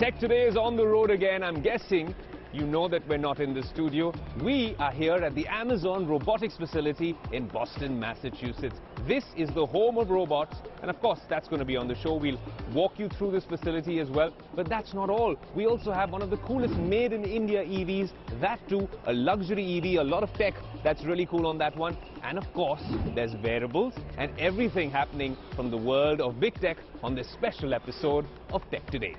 Tech Today is on the road again. I'm guessing you know that we're not in the studio. We are here at the Amazon Robotics Facility in Boston, Massachusetts. This is the home of robots, and of course that's going to be on the show. We'll walk you through this facility as well. But that's not all. We also have one of the coolest made in India EVs. That too, a luxury EV, a lot of tech. That's really cool on that one. And of course, there's wearables and everything happening from the world of big tech on this special episode of Tech Today.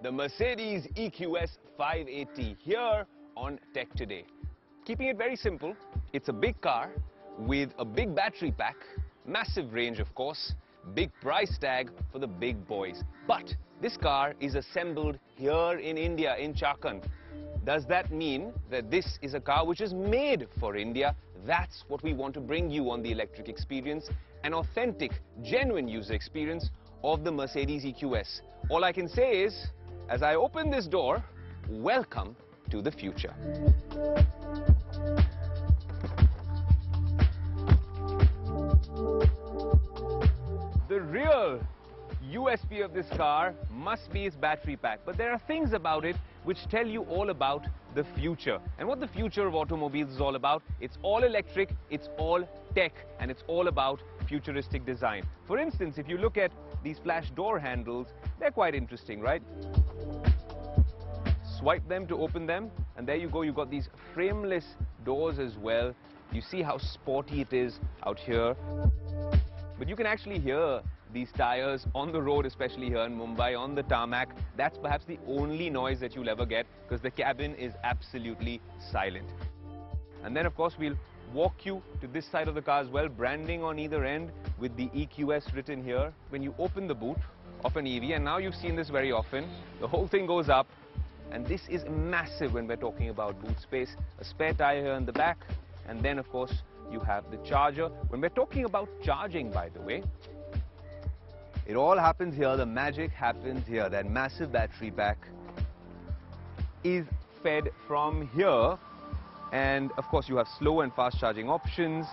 The Mercedes EQS 580 here on Tech Today. Keeping it very simple, it's a big car with a big battery pack, massive range of course, big price tag for the big boys. But this car is assembled here in India, in Chakan. Does that mean that this is a car which is made for India? That's what we want to bring you on the electric experience, an authentic, genuine user experience of the Mercedes EQS. All I can say is, as I open this door, welcome to the future. The real USP of this car must be its battery pack, but there are things about it which tell you all about the future. And what the future of automobiles is all about, it's all electric, it's all tech, and it's all about futuristic design. For instance, if you look at these flash door handles, they're quite interesting, right? Swipe them to open them, and there you go, you've got these frameless doors as well. You see how sporty it is out here. But you can actually hear these tires on the road, especially here in Mumbai, on the tarmac. That's perhaps the only noise that you'll ever get, because the cabin is absolutely silent. And then, of course, we'll walk you to this side of the car as well, branding on either end with the EQS written here. When you open the boot of an EV, and now you've seen this very often, the whole thing goes up. And this is massive when we're talking about boot space. A spare tire here in the back, and then of course you have the charger. When we're talking about charging, by the way, it all happens here, the magic happens here. That massive battery pack is fed from here, and of course you have slow and fast charging options.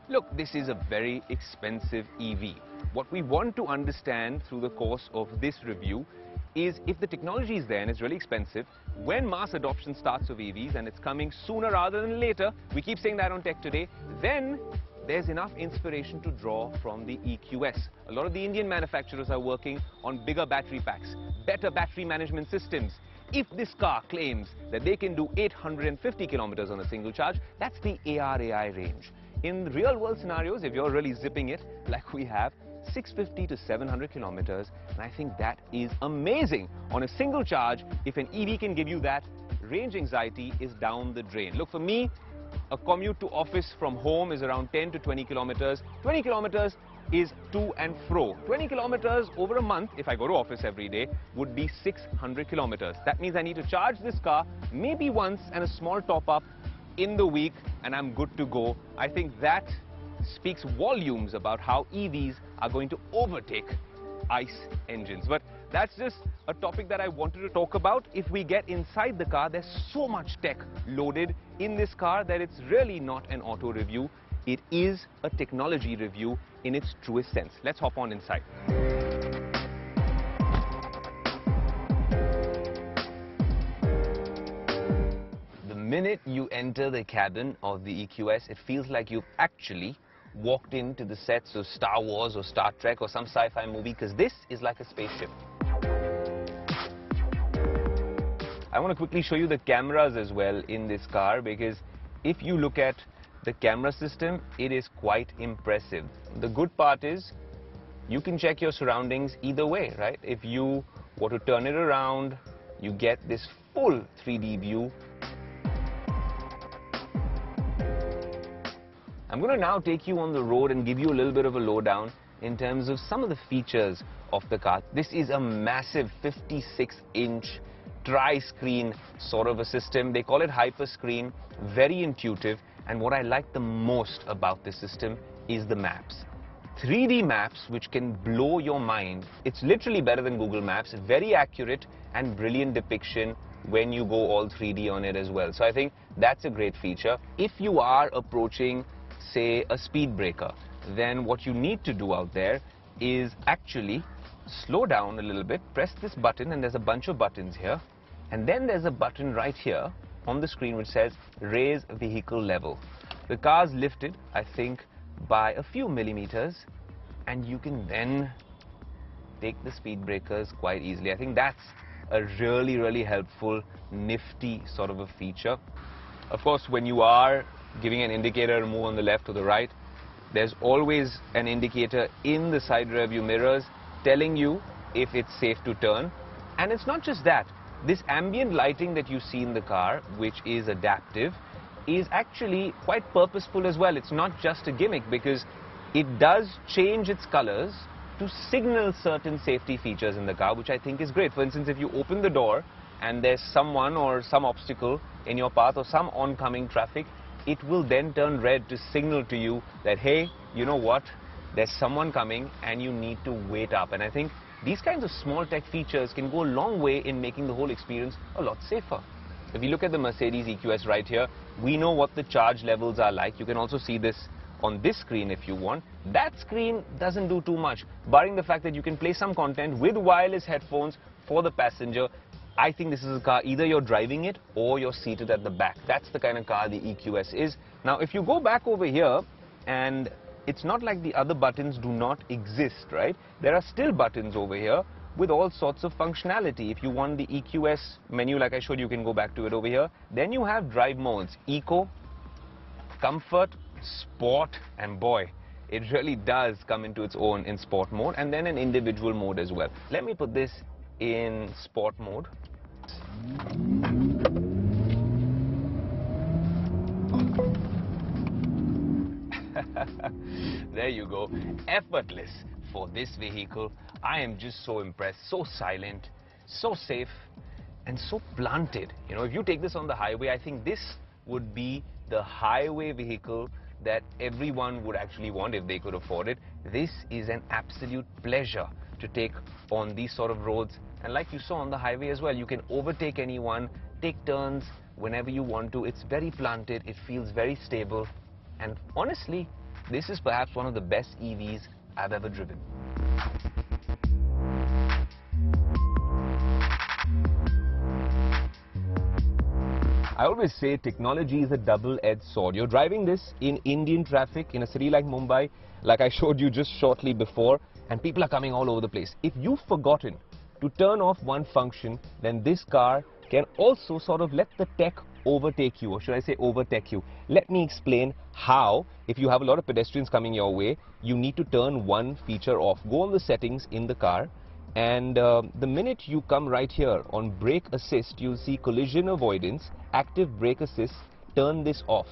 Look, this is a very expensive EV. What we want to understand through the course of this review is, if the technology is there and it's really expensive, when mass adoption starts of EVs, and it's coming sooner rather than later, we keep saying that on Tech Today, then there's enough inspiration to draw from the EQS. A lot of the Indian manufacturers are working on bigger battery packs, better battery management systems. If this car claims that they can do 850 kilometers on a single charge, that's the ARAI range. In real world scenarios, if you're really zipping it like we have, 650 to 700 kilometers, and I think that is amazing. On a single charge, if an EV can give you that, range anxiety is down the drain. Look, for me, a commute to office from home is around 10 to 20 kilometers. 20 kilometers is to and fro. 20 kilometers over a month, if I go to office every day, would be 600 kilometers. That means I need to charge this car maybe once and a small top-up in the week, and I'm good to go. I think that speaks volumes about how EVs are going to overtake ICE engines. But that's just a topic that I wanted to talk about. If we get inside the car, there's so much tech loaded in this car that it's really not an auto review. It is a technology review in its truest sense. Let's hop on inside. The minute you enter the cabin of the EQS, it feels like you've actually walked into the sets of Star Wars or Star Trek or some sci-fi movie, because this is like a spaceship. I want to quickly show you the cameras as well in this car, because if you look at the camera system, it is quite impressive. The good part is you can check your surroundings either way, right? If you were to turn it around, you get this full 3D view. I'm going to now take you on the road and give you a little bit of a lowdown in terms of some of the features of the car. This is a massive 56-inch tri-screen sort of a system. They call it hyper screen, very intuitive. And what I like the most about this system is the maps. 3D maps which can blow your mind. It's literally better than Google Maps, very accurate and brilliant depiction when you go all 3D on it as well. So I think that's a great feature. If you are approaching, say, a speed breaker, then what you need to do out there is actually slow down a little bit, press this button, and there's a bunch of buttons here. And then there's a button right here on the screen which says raise vehicle level. The car's lifted, I think, by a few millimeters, and you can then take the speed breakers quite easily. I think that's a really helpful, nifty sort of a feature. Of course, when you are giving an indicator to move on the left or the right, there's always an indicator in the side rear view mirrors telling you if it's safe to turn. And it's not just that. This ambient lighting that you see in the car, which is adaptive, is actually quite purposeful as well. It's not just a gimmick, because it does change its colors to signal certain safety features in the car, which I think is great. For instance, if you open the door and there's someone or some obstacle in your path or some oncoming traffic, it will then turn red to signal to you that, hey, you know what, there's someone coming and you need to wait up. And I think these kinds of small tech features can go a long way in making the whole experience a lot safer. If you look at the Mercedes EQS right here, we know what the charge levels are like. You can also see this on this screen if you want. That screen doesn't do too much, barring the fact that you can play some content with wireless headphones for the passenger. I think this is a car, either you're driving it or you're seated at the back. That's the kind of car the EQS is. Now, if you go back over here, and it's not like the other buttons do not exist, right? There are still buttons over here with all sorts of functionality. If you want the EQS menu, like I showed you, you can go back to it over here. Then you have drive modes: Eco, Comfort, Sport, and boy, it really does come into its own in Sport mode, and then an individual mode as well. Let me put this in Sport mode. There you go, effortless for this vehicle. I am just so impressed, so silent, so safe, and so planted. You know, if you take this on the highway, I think this would be the highway vehicle that everyone would actually want if they could afford it. This is an absolute pleasure to take on these sort of roads. And like you saw on the highway as well, you can overtake anyone, take turns whenever you want to. It's very planted, it feels very stable. And honestly, this is perhaps one of the best EVs I've ever driven. I always say technology is a double-edged sword. You're driving this in Indian traffic in a city like Mumbai, like I showed you just shortly before, and people are coming all over the place. If you've forgotten to turn off one function, then this car can also sort of let the tech overtake you, or should I say overtake you. Let me explain how. If you have a lot of pedestrians coming your way, you need to turn one feature off. Go on the settings in the car, and the minute you come right here on brake assist, you'll see collision avoidance, active brake assist. Turn this off.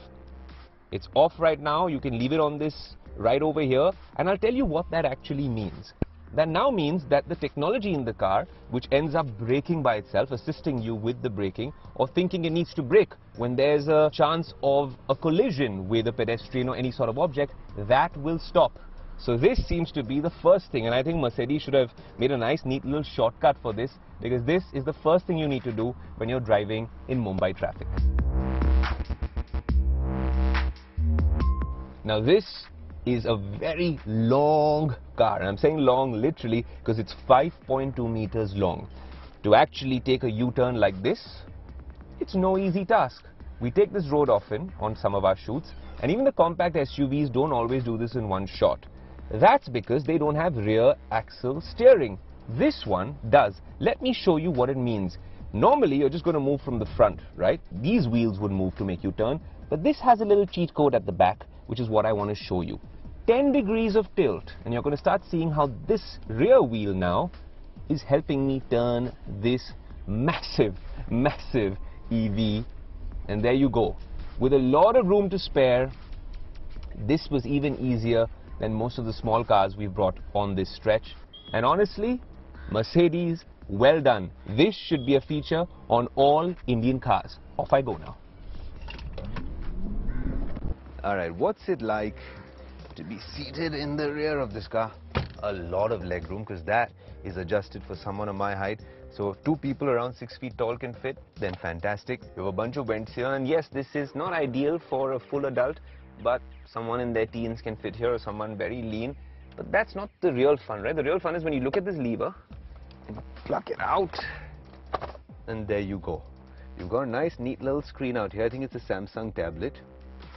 It's off right now. You can leave it on this right over here, and I'll tell you what that actually means. That now means that the technology in the car, which ends up braking by itself, assisting you with the braking, or thinking it needs to brake when there's a chance of a collision with a pedestrian or any sort of object, that will stop. So this seems to be the first thing, and I think Mercedes should have made a nice, neat little shortcut for this, because this is the first thing you need to do when you're driving in Mumbai traffic. Now this is a very long car, and I'm saying long literally because it's 5.2 meters long. To actually take a U-turn like this, it's no easy task. We take this road often on some of our shoots, and even the compact SUVs don't always do this in one shot. That's because they don't have rear axle steering. This one does. Let me show you what it means. Normally you're just going to move from the front, right? These wheels would move to make you turn, but this has a little cheat code at the back, which is what I want to show you. 10 degrees of tilt, and you're going to start seeing how this rear wheel now is helping me turn this massive EV. And there you go. With a lot of room to spare, this was even easier than most of the small cars we've brought on this stretch. And honestly, Mercedes, well done. This should be a feature on all Indian cars. Off I go now. Alright, what's it like to be seated in the rear of this car? A lot of leg room, because that is adjusted for someone of my height. So if two people around 6 feet tall can fit, then fantastic. You have a bunch of vents here, and yes, this is not ideal for a full adult, but someone in their teens can fit here, or someone very lean. But that's not the real fun, right? The real fun is when you look at this lever and pluck it out, and there you go. You've got a nice neat little screen out here. I think it's a Samsung tablet.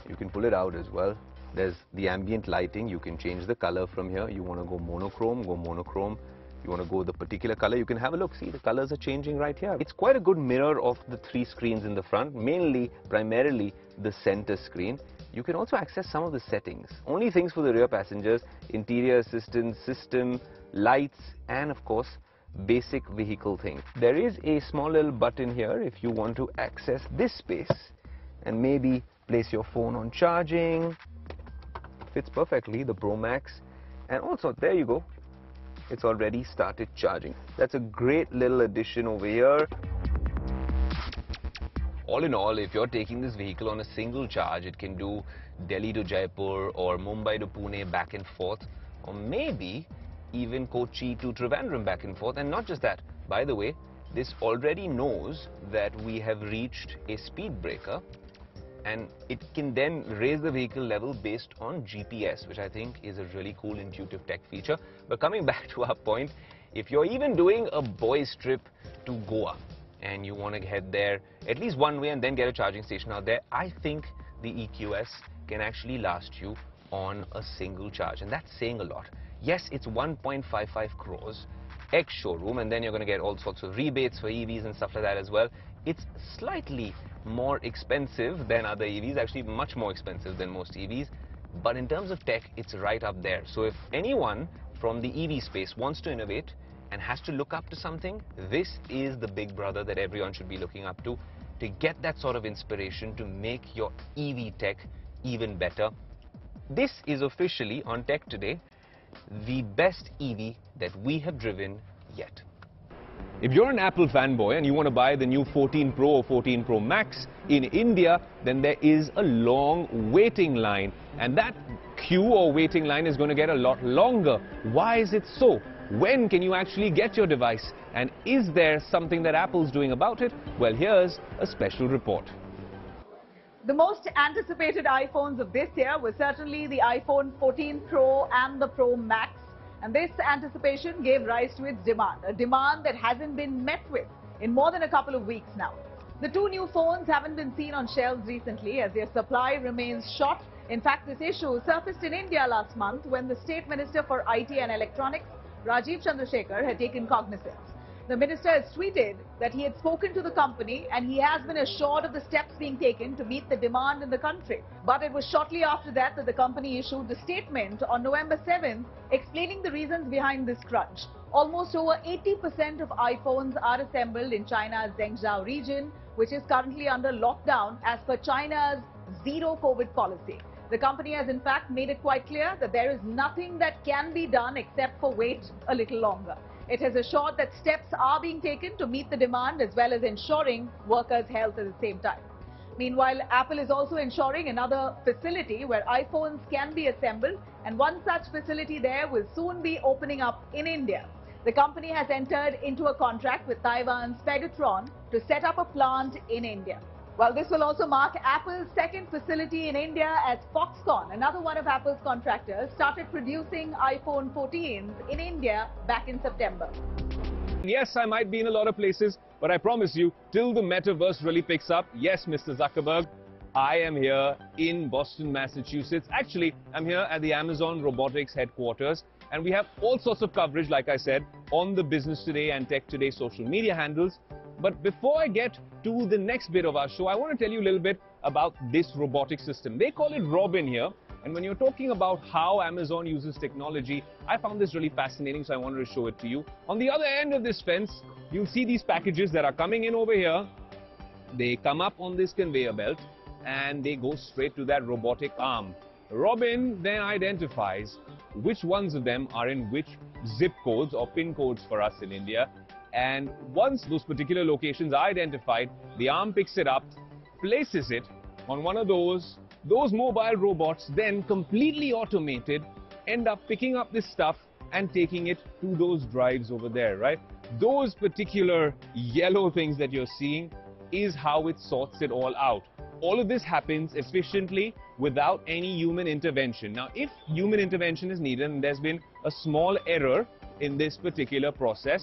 You can pull it out as well. There's the ambient lighting. You can change the color from here. You want to go monochrome, go monochrome. You want to go the particular color, you can have a look. See, the colors are changing right here. It's quite a good mirror of the three screens in the front, primarily the center screen. You can also access some of the settings. Only things for the rear passengers: interior assistance system, lights, and of course basic vehicle things. There is a small little button here if you want to access this space and maybe place your phone on charging. Fits perfectly, the Pro Max. And also, there you go, it's already started charging. That's a great little addition over here. All in all, if you're taking this vehicle on a single charge, it can do Delhi to Jaipur or Mumbai to Pune back and forth, or maybe even Kochi to Trivandrum back and forth. And not just that, by the way, this already knows that we have reached a speed breaker, and it can then raise the vehicle level based on GPS, which I think is a really cool intuitive tech feature. But coming back to our point, if you're even doing a boys trip to Goa and you want to head there at least one way and then get a charging station out there, I think the EQS can actually last you on a single charge, and that's saying a lot. Yes, it's 1.55 crores ex-showroom, and then you're going to get all sorts of rebates for EVs and stuff like that as well. It's slightly more expensive than other EVs, actually much more expensive than most EVs, but in terms of tech, it's right up there. So if anyone from the EV space wants to innovate and has to look up to something, this is the big brother that everyone should be looking up to get that sort of inspiration to make your EV tech even better. This is officially, on Tech Today, the best EV that we have driven yet. If you're an Apple fanboy and you want to buy the new 14 Pro or 14 Pro Max in India, then there is a long waiting line, and that queue or waiting line is going to get a lot longer. Why is it so? When can you actually get your device? And is there something that Apple's doing about it? Well, here's a special report. The most anticipated iPhones of this year were certainly the iPhone 14 Pro and the Pro Max. And this anticipation gave rise to its demand, a demand that hasn't been met with in more than a couple of weeks now. The two new phones haven't been seen on shelves recently as their supply remains short. In fact, this issue surfaced in India last month when the State Minister for IT and Electronics, Rajiv Chandrasekhar, had taken cognizance. The minister has tweeted that he had spoken to the company and he has been assured of the steps being taken to meet the demand in the country. But it was shortly after that that the company issued a statement on November 7th explaining the reasons behind this crunch. Almost over 80% of iPhones are assembled in China's Zhengzhou region, which is currently under lockdown as per China's zero COVID policy. The company has in fact made it quite clear that there is nothing that can be done except for wait a little longer. It has assured that steps are being taken to meet the demand as well as ensuring workers' health at the same time. Meanwhile, Apple is also ensuring another facility where iPhones can be assembled, and one such facility there will soon be opening up in India. The company has entered into a contract with Taiwan's Pegatron to set up a plant in India. Well, this will also mark Apple's second facility in India as Foxconn, another one of Apple's contractors, started producing iPhone 14s in India back in September. Yes, I might be in a lot of places, but I promise you, till the metaverse really picks up, yes, Mr. Zuckerberg, I am here in Boston, Massachusetts. Actually, I'm here at the Amazon Robotics headquarters, and we have all sorts of coverage, like I said, on the Business Today and Tech Today social media handles. But before I get to the next bit of our show, I want to tell you a little bit about this robotic system. They call it Robin here. And when you're talking about how Amazon uses technology, I found this really fascinating, so I wanted to show it to you. On the other end of this fence, you'll see these packages that are coming in over here. They come up on this conveyor belt and they go straight to that robotic arm. Robin then identifies which ones of them are in which zip codes or pin codes for us in India. And once those particular locations are identified, the arm picks it up, places it on one of those those mobile robots, then completely automated, end up picking up this stuff and taking it to those drives over there, right? Those particular yellow things that you're seeing is how it sorts it all out. All of this happens efficiently without any human intervention. Now, if human intervention is needed and there's been a small error in this particular process,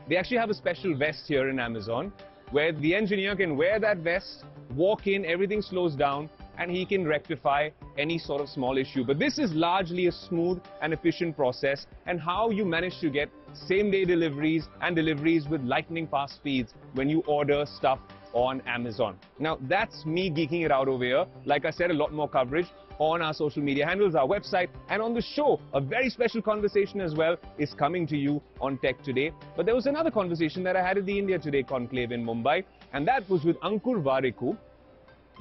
they actually have a special vest here in Amazon where the engineer can wear that vest, walk in, everything slows down, and he can rectify any sort of small issue. But this is largely a smooth and efficient process, and how you manage to get same-day deliveries and deliveries with lightning-fast speeds when you order stuff on Amazon. Now, that's me geeking it out over here. Like I said, a lot more coverage on our social media handles, our website, and on the show. A very special conversation as well is coming to you on Tech Today. But there was another conversation that I had at the India Today conclave in Mumbai, and that was with Ankur Warikoo,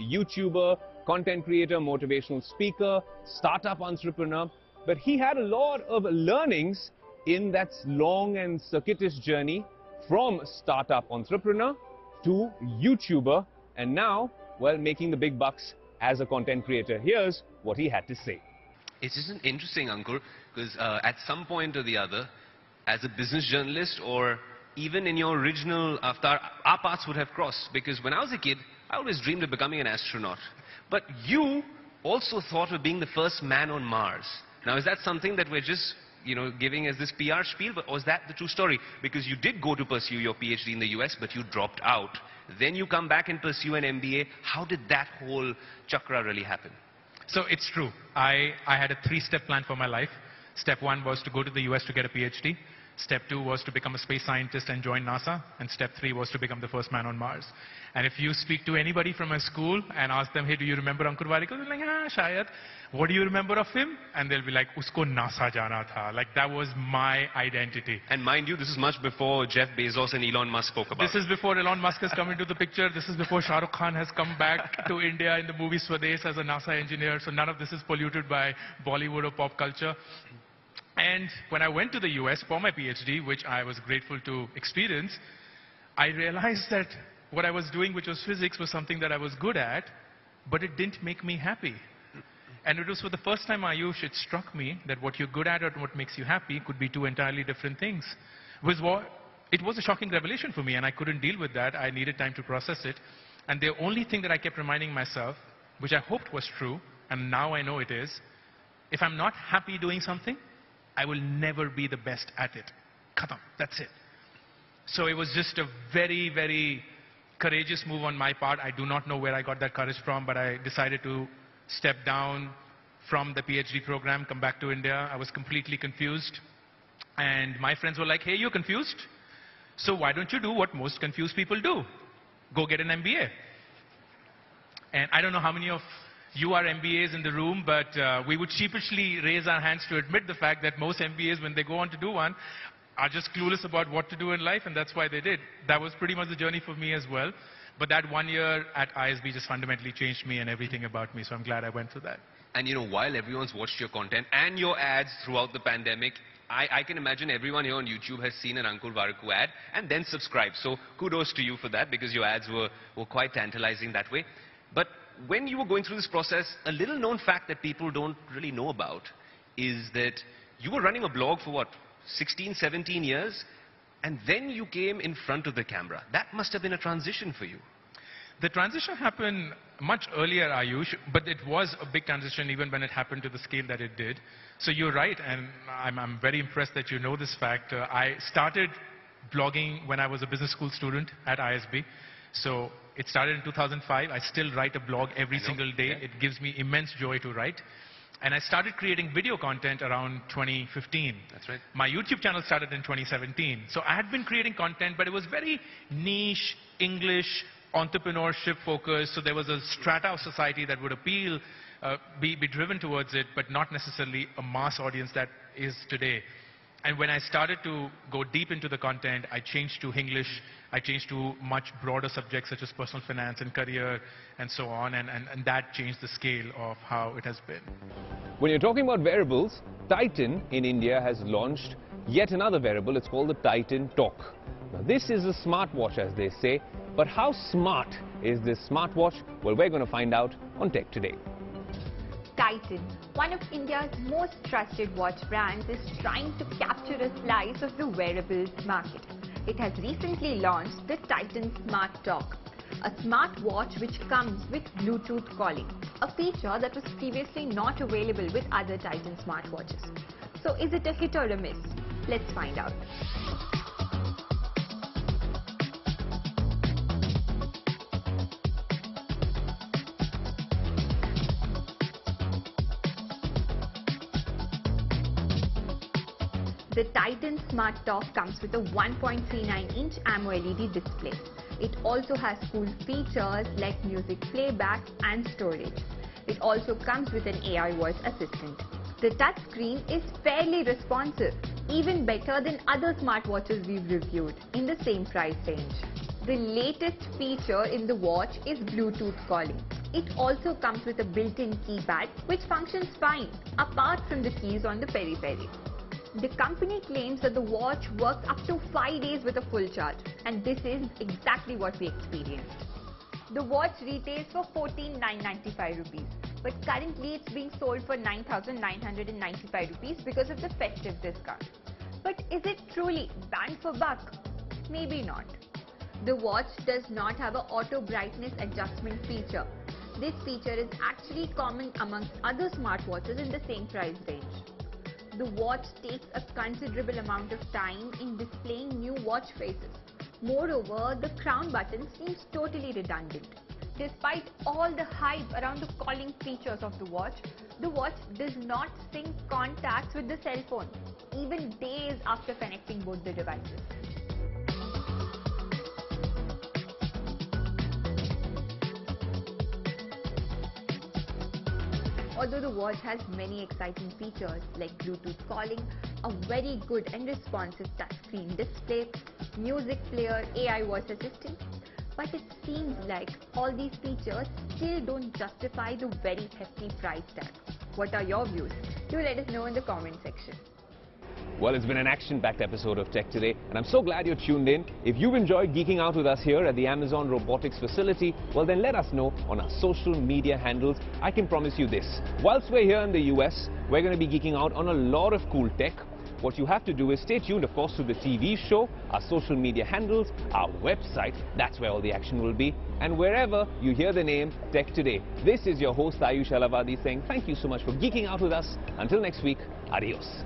YouTuber, content creator, motivational speaker, startup entrepreneur. But he had a lot of learnings in that long and circuitous journey from startup entrepreneur to YouTuber, and now, well, making the big bucks as a content creator. Here's what he had to say. It's just interesting, Ankur, because at some point or the other, as a business journalist or even in your original avatar, our paths would have crossed. Because when I was a kid, I always dreamed of becoming an astronaut. But you also thought of being the first man on Mars. Now, is that something that we're just, giving as this PR spiel, or is that the true story? Because you did go to pursue your PhD in the US, but you dropped out. Then you come back and pursue an MBA. How did that whole chakra really happen? So it's true. I had a three-step plan for my life. Step one was to go to the US to get a PhD. Step two was to become a space scientist and join NASA. And step three was to become the first man on Mars. And if you speak to anybody from a school and ask them, hey, do you remember Ankur Warikoo? They're like, shayad. What do you remember of him? And they'll be like, usko NASA jana tha. Like, that was my identity. And mind you, this is much before Jeff Bezos and Elon Musk spoke about it. This is before Elon Musk has come into the picture. This is before Shah Rukh Khan has come back to India in the movie Swades as a NASA engineer. So none of this is polluted by Bollywood or pop culture. And when I went to the US for my PhD, which I was grateful to experience, I realized that what I was doing, which was physics, was something that I was good at, but it didn't make me happy. And it was for the first time, Ayush, it struck me that what you're good at or what makes you happy could be two entirely different things. It was a shocking revelation for me, and I couldn't deal with that. I needed time to process it. And the only thing that I kept reminding myself, which I hoped was true, and now I know it is, if I'm not happy doing something, I will never be the best at it. Khatam. That's it. So it was just a very, very courageous move on my part. I do not know where I got that courage from, but I decided to step down from the PhD program, come back to India. I was completely confused. And my friends were like, hey, you're confused? So why don't you do what most confused people do? Go get an MBA. And I don't know how many of you are MBAs in the room, but we would sheepishly raise our hands to admit the fact that most MBAs, when they go on to do one, are just clueless about what to do in life, and that's why they did. That was pretty much the journey for me as well. But that 1 year at ISB just fundamentally changed me and everything about me, so I'm glad I went through that. And while everyone's watched your content and your ads throughout the pandemic, I can imagine everyone here on YouTube has seen an Ankur Warikoo ad and then subscribed. So kudos to you for that, because your ads were quite tantalizing that way. But when you were going through this process, a little known fact that people don't really know about is that you were running a blog for what, 16, 17 years? And then you came in front of the camera. That must have been a transition for you. The transition happened much earlier, Ayush, but it was a big transition even when it happened to the scale that it did. So you're right, and I'm very impressed that you know this fact. I started blogging when I was a business school student at ISB. So it started in 2005. I still write a blog every single day. Yeah. It gives me immense joy to write. And I started creating video content around 2015. That's right. My YouTube channel started in 2017. So I had been creating content, but it was very niche, English, entrepreneurship focused. So there was a strata of society that would appeal, be driven towards it, but not necessarily a mass audience that is today. And when I started to go deep into the content, I changed to English. I changed to much broader subjects such as personal finance and career and so on. And that changed the scale of how it has been. When you're talking about wearables, Titan in India has launched yet another wearable. It's called the Titan Talk. Now, this is a smartwatch, as they say. But how smart is this smartwatch? Well, we're going to find out on Tech Today. Titan, one of India's most trusted watch brands, is trying to capture a slice of the wearables market. It has recently launched the Titan Smart Talk, a smart watch which comes with Bluetooth calling, a feature that was previously not available with other Titan smartwatches. So is it a hit or a miss? Let's find out. The Titan Smart Talk comes with a 1.39-inch AMOLED display. It also has cool features like music playback and storage. It also comes with an AI voice assistant. The touchscreen is fairly responsive, even better than other smartwatches we've reviewed in the same price range. The latest feature in the watch is Bluetooth calling. It also comes with a built-in keypad which functions fine, apart from the keys on the periphery. The company claims that the watch works up to 5 days with a full charge, and this is exactly what we experienced. The watch retails for 14,995 rupees, but currently it's being sold for 9,995 rupees because of the festive discount. But is it truly bang for buck? Maybe not. The watch does not have an auto brightness adjustment feature. This feature is actually common amongst other smartwatches in the same price range. The watch takes a considerable amount of time in displaying new watch faces. Moreover, the crown button seems totally redundant. Despite all the hype around the calling features of the watch does not sync contacts with the cell phone, even days after connecting both the devices. Although the watch has many exciting features like Bluetooth calling, a very good and responsive touchscreen display, music player, AI voice assistant, but it seems like all these features still don't justify the very hefty price tag. What are your views? Do let us know in the comment section. Well, it's been an action-packed episode of Tech Today, and I'm so glad you're tuned in. If you've enjoyed geeking out with us here at the Amazon Robotics facility, well then let us know on our social media handles. I can promise you this, whilst we're here in the US, we're going to be geeking out on a lot of cool tech. What you have to do is stay tuned, of course, to the TV show, our social media handles, our website, that's where all the action will be, and wherever you hear the name Tech Today. This is your host Ayush Alavadi saying thank you so much for geeking out with us. Until next week, adios.